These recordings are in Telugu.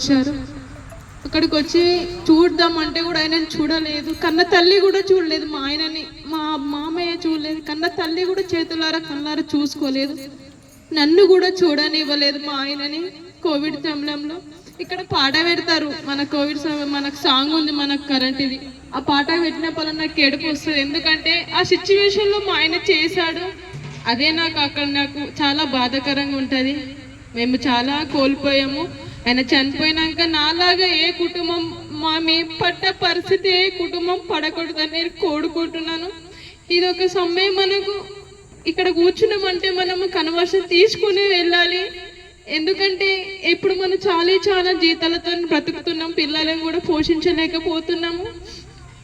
వచ్చారు. అక్కడికి వచ్చి చూద్దాం అంటే కూడా ఆయనని చూడలేదు, కన్న తల్లి కూడా చూడలేదు, మా ఆయనని మా మామయ్య చూడలేదు, కన్న తల్లి కూడా చేతులారా కళ్ళారా చూసుకోలేదు, నన్ను కూడా చూడనివ్వలేదు మా ఆయనని. కోవిడ్ సమయంలో ఇక్కడ పాట పెడతారు, మన కోవిడ్ సమయం మనకు సాంగ్ ఉంది, మనకు కరెంట్ ఇది, ఆ పాట పెట్టినప్పుడు నాకు ఏడుపు వస్తుంది. ఎందుకంటే ఆ సిచ్యువేషన్లో మా ఆయన చేశాడు, అదే నాకు చాలా బాధాకరంగా ఉంటుంది. మేము చాలా కోల్పోయాము. ఆయన చనిపోయినాక నాలాగా ఏ కుటుంబం మేము పడ్డ పరిస్థితి ఏ కుటుంబం పడకూడదని నేను కోరుకుంటున్నాను. ఇది ఒక సమయం, మనకు ఇక్కడ కూర్చున్నామంటే మనము కన్వర్షన్ తీసుకుని వెళ్ళాలి. ఎందుకంటే ఇప్పుడు మనం చాలా జీతాలతో బ్రతుకుతున్నాం, పిల్లలను కూడా పోషించలేకపోతున్నాము.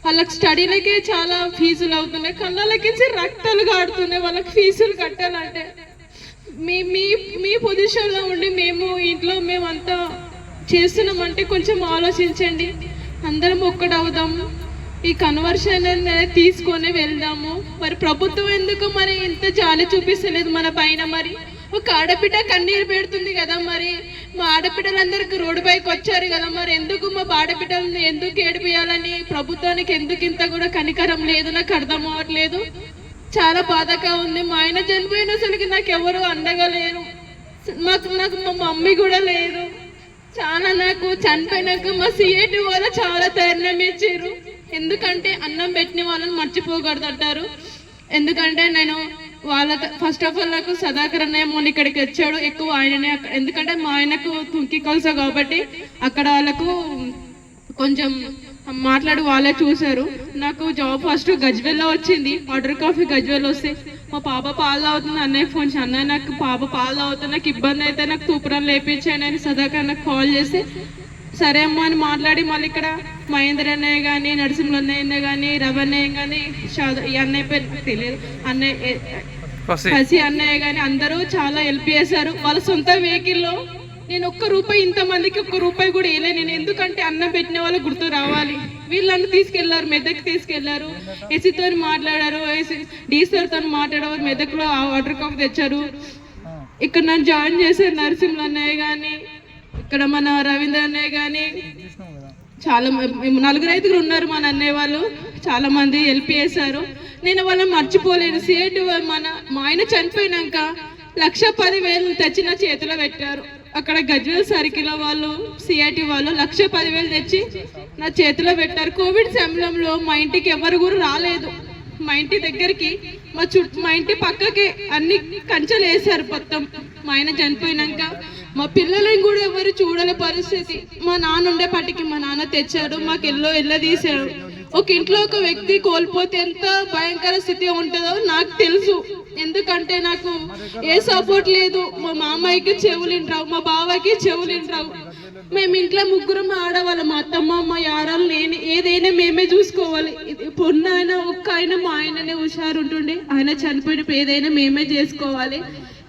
వాళ్ళకి స్టడీలకే చాలా ఫీజులు అవుతున్నాయి, కళ్ళకి రక్తాలు కాడుతున్నాయి వాళ్ళకి ఫీజులు కట్టాలంటే. మీ పొజిషన్లో ఉండి ఇంట్లో మేమంతా చేస్తున్నామంటే కొంచెం ఆలోచించండి. అందరం ఒక్కడవుదాము, ఈ కన్వర్షన్ తీసుకొని వెళ్దాము. మరి ప్రభుత్వం ఎందుకు మరి ఇంత జాలి చూపిస్తలేదు మన పైన? మరి ఒక ఆడబిడ్డ కన్నీరు పెడుతుంది కదా, మరి మా ఆడబిడ్డలందరికీ రోడ్డు పైకి వచ్చారు కదా, మరి ఎందుకు మా ఆడబిడ్డలను ఎందుకు ఏడిపియాలని ప్రభుత్వానికి ఎందుకు ఇంత కూడా కనికరం లేదు? నాకు అర్థం అవ్వట్లేదు, చాలా బాధగా ఉంది. మా ఆయన చనిపోయిన అసలుకి నాకు ఎవరు అండగా లేరు, నాకు మా మమ్మీ కూడా లేదు. చాలా నాకు చనిపోయినాక మా సిఐటి వాళ్ళు చాలా ధైర్యం ఇచ్చారు. ఎందుకంటే అన్నం పెట్టిన వాళ్ళని మర్చిపోకూడదు అంటారు. ఎందుకంటే నేను ఫస్ట్ ఆఫ్ ఆల్ నాకు సదాకర్ అన్నయ్య మొన్న ఇక్కడికి వచ్చాడు, ఎక్కువ ఆయననే. ఎందుకంటే మా ఆయనకు తుంకి కొలస కాబట్టి అక్కడ వాళ్ళకు కొంచెం మాట్లాడి వాళ్ళే చూశారు. నాకు జాబ్ ఫస్ట్ గజ్వెల్లో వచ్చింది, ఆర్డర్ కాఫీ గజ్వెల్ వస్తే మా పాప పాలు తాగుతుంది, అన్నయ్య ఫోన్ చేసి అన్నయ్య నాకు పాప పాలు తాగుతుంది, నాకు ఇబ్బంది అయితే నాకు తూపురాలు లేపించాను అని సదాకర్ నాకు కాల్ చేస్తే సరే అమ్మ అని మాట్లాడి మళ్ళీ ఇక్కడ మహేంద్ర అన్నయ్య కానీ, నరసింహ అన్నయ్య కానీ, రవన్నయ్య కానీ, ఈ అన్నయ్య పేరు తెలియదు, అన్నయ్య కసి అన్నయ్య కానీ అందరూ చాలా హెల్ప్ చేశారు. వాళ్ళ సొంత వెహికల్లో నేను ₹1 ఇంతమందికి ₹1 కూడా వేయలే నేను. ఎందుకంటే అన్నం పెట్టిన వాళ్ళు గుర్తు రావాలి. వీళ్ళని తీసుకెళ్లారు, మెదక్ తీసుకెళ్లారు, ఎస్సీతో మాట్లాడారు, డీసర్తో మాట్లాడారు, మెదక్లో వాటర్ కాఫ్ తెచ్చారు. ఇక్కడ నన్ను జాయిన్ చేశారు నరసింహ అన్నయ్య కానీ, ఇక్కడ మన రవీంద్ర అన్నయ్య కానీ, చాలా 4-5 ఉన్నారు మన అన్నయ్య వాళ్ళు, చాలా మంది హెల్ప్ చేశారు. నేను వాళ్ళని మర్చిపోలేను. సిఐటి మా ఆయన చనిపోయినాక 1,10,000 తెచ్చి నా చేతిలో పెట్టారు. అక్కడ గజ్వెల్ సర్కిల్ వాళ్ళు సిఐటి వాళ్ళు 1,10,000 తెచ్చి నా చేతిలో పెట్టారు. కోవిడ్ సమయంలో మా ఇంటికి ఎవరు కూడా రాలేదు. మా ఇంటి దగ్గరికి మా ఇంటి పక్కకి అన్ని కంచెలు వేశారు మొత్తం. మా ఆయన చనిపోయినాక మా పిల్లలను కూడా ఎవరు చూడలే పరిస్థితి. మా నాన్న ఉండేపటికి మా నాన్న తెచ్చాడు, మాకు ఎల్ల తీశాడు. ఒక ఇంట్లో ఒక వ్యక్తి కోల్పోతే ఎంత భయంకర స్థితి ఉంటుందో నాకు తెలుసు. ఎందుకంటే నాకు ఏ సపోర్ట్ లేదు. మా మామయ్యకి చెవులింటావు, మా బావకి చెవులింటావు. మేము ఇంట్లో 3 ఆడవాళ్ళం, మా అత్తమ్మ మా యారాలు నేను, ఏదైనా మేమే చూసుకోవాలి. పొన్న ఆయన ఒక్క ఆయన మా ఆయననే హుషారు ఉంటుండే, ఆయన చనిపోయినప్పుడు ఏదైనా మేమే చేసుకోవాలి.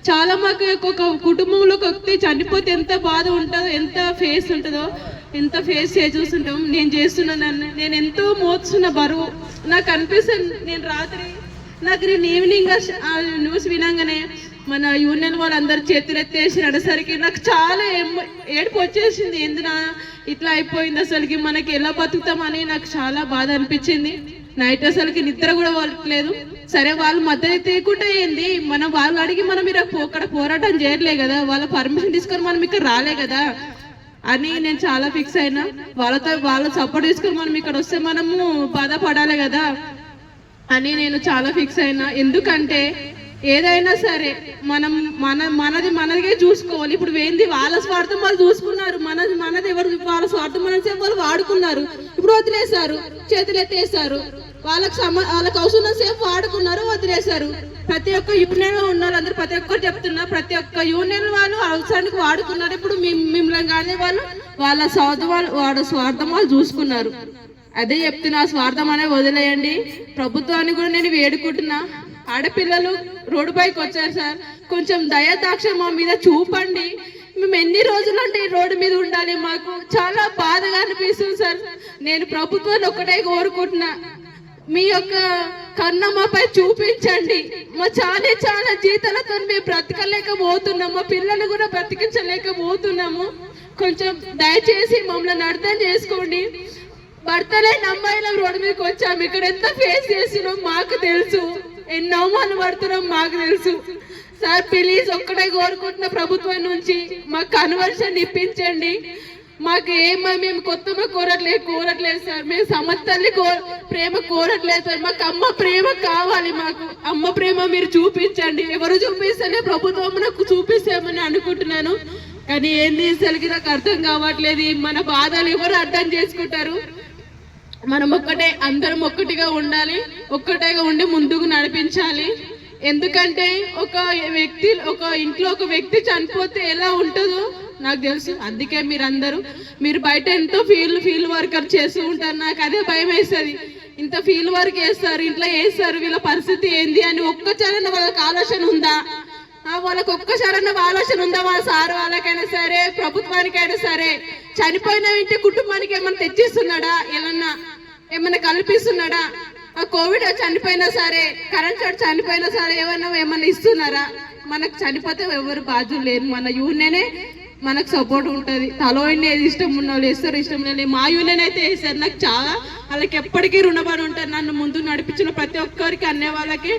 చాలా మాకు ఒక కుటుంబంలో ఒక వ్యక్తి చనిపోతే ఎంత బాధ ఉంటుందో, ఎంత ఫేస్ ఉంటుందో, ఎంత ఫేస్ చూస్తుంటాం. నేను చేస్తున్నాను, నేను ఎంతో మోస్తున్న బరువు నాకు అనిపిస్తుంది. నేను ఈవినింగ్ న్యూస్ వినంగానే మన యూనియన్ వాళ్ళందరూ చేతులు ఎత్తేసి నడసరికి నాకు చాలా ఏడుపు వచ్చేసింది. ఎందునా ఇట్లా అయిపోయింది, అసలుకి మనకి ఎలా బతుకుతామని నాకు చాలా బాధ అనిపించింది. నైట్ అసలుకి నిద్ర కూడా పడట్లేదు. సరే వాళ్ళు మద్దతు తీయకుండా ఏంది, వాళ్ళు అడిగి మనం ఇక్కడ పోరాటం చేయట్లే కదా, వాళ్ళ పర్మిషన్ తీసుకొని మనం ఇక్కడ రాలే కదా అని నేను చాలా ఫిక్స్ అయినా. వాళ్ళ సపోర్ట్ తీసుకొని మనం ఇక్కడ వస్తే మనము బాధపడాలి కదా అని నేను చాలా ఫిక్స్ అయినా. ఎందుకంటే ఏదైనా సరే మనం మనదిగే చూసుకోవాలి. ఇప్పుడు ఏంది వాళ్ళ స్వార్థం వాళ్ళు చూసుకున్నారు, మనది ఎవరు వాళ్ళ స్వార్థం వాళ్ళు వాడుకున్నారు. ఇప్పుడు వదిలేశారు, చేతులు ఎత్తేసారు. వాళ్ళకి అవసరం సేపు వాడుకున్నారు, వదిలేశారు. ప్రతి ఒక్క యూనియన్ ఉన్నారు అందరు, ప్రతి ఒక్కరు చెప్తున్నా, ప్రతి ఒక్క యూనియన్ వాళ్ళు అవసరానికి వాడుకున్నారు. ఇప్పుడు మిమ్మల్ని కానీ వాళ్ళ స్వార్థం వాళ్ళు చూసుకున్నారు. అదే చెప్తున్నా, స్వార్థం అనేది వదిలేయండి. ప్రభుత్వాన్ని కూడా నేను వేడుకుంటున్నా, ఆడపిల్లలు రోడ్డు పైకి వచ్చారు సార్, కొంచెం దయాదాక్ష మా మీద చూపండి. మేము ఎన్ని రోజులు అంటే ఈ రోడ్డు మీద ఉండాలి, మాకు చాలా బాధగా అనిపిస్తుంది సార్. నేను ప్రభుత్వాన్ని ఒకటే కోరుకుంటున్నా, మీ యొక్క కన్నమ్మపై చూపించండి. మా చాలా చాలా జీతాలతో మేము బ్రతకలేకపోతున్నాము, మా పిల్లలు కూడా బ్రతికించలేకపోతున్నాము. కొంచెం దయచేసి మమ్మల్ని అర్థం చేసుకోండి. భర్తలే అమ్మాయిల రోడ్డు మీదకి వచ్చాము. ఇక్కడ ఎంత ఫేస్ చేస్తున్నాం మాకు తెలుసు, ఎన్ని అవమానం పడుతున్నాం మాకు తెలుసు. సార్ ప్లీజ్ ఒక్కటే కోరుకుంటున్న ప్రభుత్వం నుంచి మాకు కన్వర్షన్ ఇప్పించండి. మాకు మేము కొత్తగా కోరట్లేదు సార్. మేము సమతల్లి ప్రేమ కోరట్లేదు సార్. మాకు అమ్మ ప్రేమ కావాలి. మాకు అమ్మ ప్రేమ మీరు చూపించండి. ఎవరు చూపిస్తేనే ప్రభుత్వం నాకు చూపిస్తామని అనుకుంటున్నాను. కానీ ఏంది అసలుకి నాకు అర్థం కావట్లేదు. మన బాధలు ఎవరు అర్థం చేసుకుంటారు? మనం అందరం ఒక్కటిగా ఉండాలి, ఒక్కటిగా ఉండి ముందుకు నడిపించాలి. ఎందుకంటే ఒక ఇంట్లో ఒక వ్యక్తి చనిపోతే ఎలా ఉంటుందో నాకు తెలుసు. అందుకే మీరు బయట ఎంతో ఫీల్డ్ వర్కర్ చేస్తూ ఉంటారు. నాకు అదే భయం వేస్తుంది. ఇంత ఫీల్డ్ వర్క్ చేస్తారు, ఇంట్లో వేస్తారు, వీళ్ళ పరిస్థితి ఏంది అని ఒక్కసారైనా వాళ్ళకి ఆలోచన ఉందా? వాళ్ళకి ఒక్కసారైనా ఆలోచన ఉందా? వాళ్ళ సార్ వాళ్ళకైనా సరే, ప్రభుత్వానికైనా సరే, చనిపోయిన ఇంటి కుటుంబానికి ఏమన్నా తెచ్చిస్తున్నాడా? ఏమన్నా కల్పిస్తున్నాడా? కోవిడ్ చనిపోయినా సరే, కరెంట్ షాట్ చనిపోయినా సరే ఏమన్నా ఇస్తున్నారా? మనకు చనిపోతే ఎవరు బాధ్యులు లేరు. మన యూనియనే మనకు సపోర్ట్ ఉంటుంది. తలో ఏది ఇష్టం ఉన్న వాళ్ళు వేస్తారు, ఇష్టం లేదు. మా యూనియన్ అయితే వేస్తారు. నాకు చాలా వాళ్ళకి ఎప్పటికీ రుణపడి ఉంటారు. నన్ను ముందుకు నడిపించిన ప్రతి ఒక్కరికి అనే వాళ్ళకి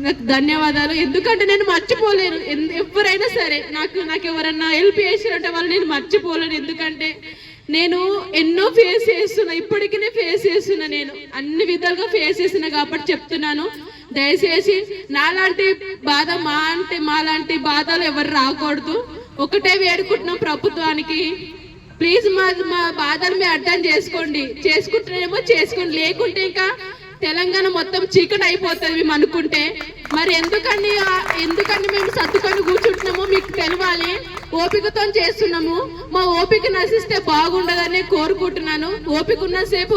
నాకు ధన్యవాదాలు. ఎందుకంటే నేను మర్చిపోలేను. ఎవరైనా సరే నాకు ఎవరన్నా హెల్ప్ చేసినట్టే వాళ్ళు నేను మర్చిపోలేను. ఎందుకంటే నేను ఎన్నో ఫేస్ చేస్తున్నా, ఇప్పటికీ ఫేస్ చేస్తున్నా. నేను అన్ని విధాలుగా ఫేస్ చేస్తున్నా కాబట్టి చెప్తున్నాను. దయచేసి నాలాంటి బాధ మాలాంటి బాధలు ఎవరు రాకూడదు. ఒకటే వేడుకుంటున్నాం ప్రభుత్వానికి, ప్లీజ్ మా బాధలు మీరు అర్థం చేసుకోండి. చేసుకుంటేనేమో చేసుకోండి, లేకుంటే ఇంకా తెలంగాణ మొత్తం చీకటి అయిపోతుంది మేము అనుకుంటే. మరి ఎందుకండి మేము సర్దుకొని కూర్చుంటున్నామో మీకు తెలవాలి. ఓపికతో చేస్తున్నాము. మా ఓపిక నశిస్తే బాగుండదని కోరుకుంటున్నాను. ఓపిక ఉన్నసేపు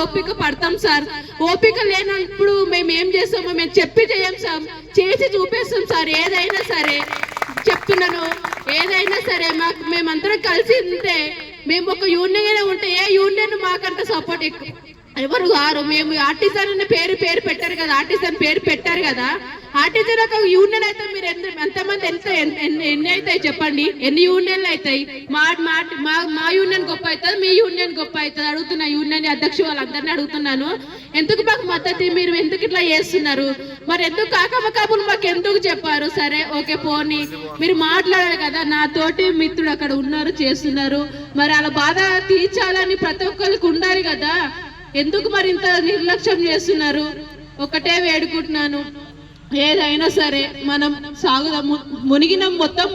ఓపిక పడతాం సార్. ఓపిక లేనప్పుడు మేము ఏం చేస్తామో మేము చెప్పి చేయం సార్, చేసి చూపిస్తాం సార్. ఏదైనా సరే చెప్తున్నాను, ఏదైనా సరే మేమందరం కలిసి ఉంటే, మేము ఒక యూనియన్ ఉంటే ఏ యూనియన్ మాకంత సపోర్ట్ ఎవరు గారు. మేము ఆర్టిజన్ అనే పేరు పెట్టారు కదా, ఆర్టిజన్ పేరు పెట్టారు కదా. ఆర్టిజన్ ఒక యూనియన్ అయితే మీరు ఎంతమంది ఎన్ని అవుతాయి చెప్పండి? ఎన్ని యూనియన్లు అవుతాయి? మా యూనియన్ గొప్ప అవుతుంది, మీ యూనియన్ గొప్ప అవుతుంది? అడుగుతున్నా, యూనియన్ అధ్యక్షులు వాళ్ళందరినీ అడుగుతున్నాను. ఎందుకు మాకు మద్దతు మీరు ఎందుకు ఇట్లా చేస్తున్నారు? మరి ఎందుకు కాకమ్మ కబులు మాకు ఎందుకు చెప్పారు? సరే ఓకే పోనీ, మీరు మాట్లాడారు కదా. నాతోటి మిత్రుడు అక్కడ ఉన్నారు, చేస్తున్నారు. మరి వాళ్ళ బాధ తీర్చాలని ప్రతి ఒక్కరికి ఉండాలి కదా. ఎందుకు మరి ఇంత నిర్లక్ష్యం చేస్తున్నారు? ఒకటే వేడుకుంటున్నాను, ఏదైనా సరే మనం సాగుదాము. మొత్తం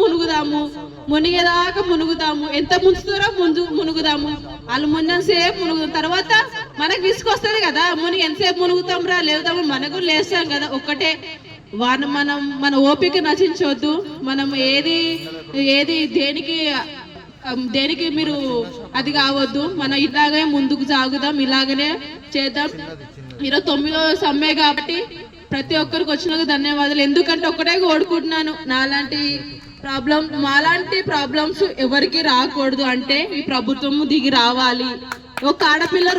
మునిగేదాకా మునుగుదాము. ఎంత ముంచుతారో మునుగుదాము. వాళ్ళు మున్నంతసేపు మునుగుదాం. తర్వాత మనకు విసుకొస్తుంది కదా, ఎంతసేపు మునుగుతాం రా లేవుతాము, మనకు లేస్తాం కదా. ఒక్కటే మన ఓపిక నశించవద్దు. మనం ఏది దేనికి మీరు అది కావద్దు. మనం ఇలాగే ముందుకు సాగుదాం, ఇలాగనే చేద్దాం. 29వ సమ్మె కాబట్టి ప్రతి ఒక్కరికి వచ్చినందుకు ధన్యవాదాలు. ఎందుకంటే ఒక్కటే కోరుకుంటున్నాను, మాలాంటి ప్రాబ్లమ్స్ ఎవరికి రాకూడదు. అంటే ఈ ప్రభుత్వం దిగి రావాలి. ఒక ఆడపిల్ల